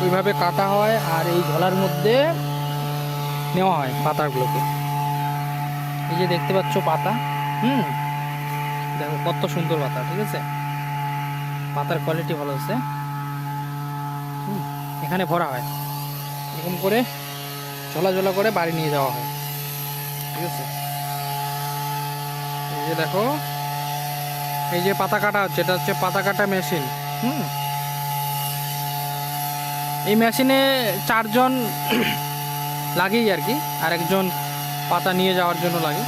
এইভাবে কাটা হয় আর এই ঝোলার মধ্যে নেওয়া হয় পাতাগুলোকে। এই যে দেখতে পাচ্ছ পাতা, দেখো কত সুন্দর পাতা, ঠিক আছে, পাতার কোয়ালিটি ভালো আছে। এখানে ভরা হয়, এরকম করে ঝোলা ঝোলা করে বাড়ি নিয়ে যাওয়া হয়, ঠিক আছে। এই যে দেখো, এই যে পাতা কাটা হচ্ছে, এটা হচ্ছে পাতা কাটা মেশিন। এই মেশিনে 4 জন লাগেই আর কি, আর একজন পাতা নিয়ে যাওয়ার জন্য লাগে।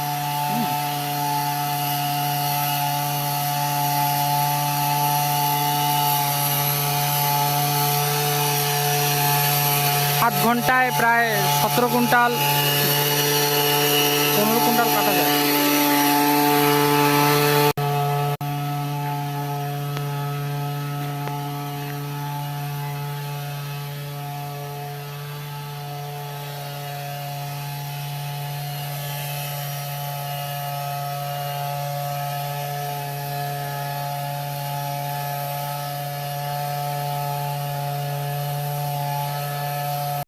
7 ঘন্টায় প্রায় 17 কুইন্টাল 15 কুইন্টাল কাটা যায়।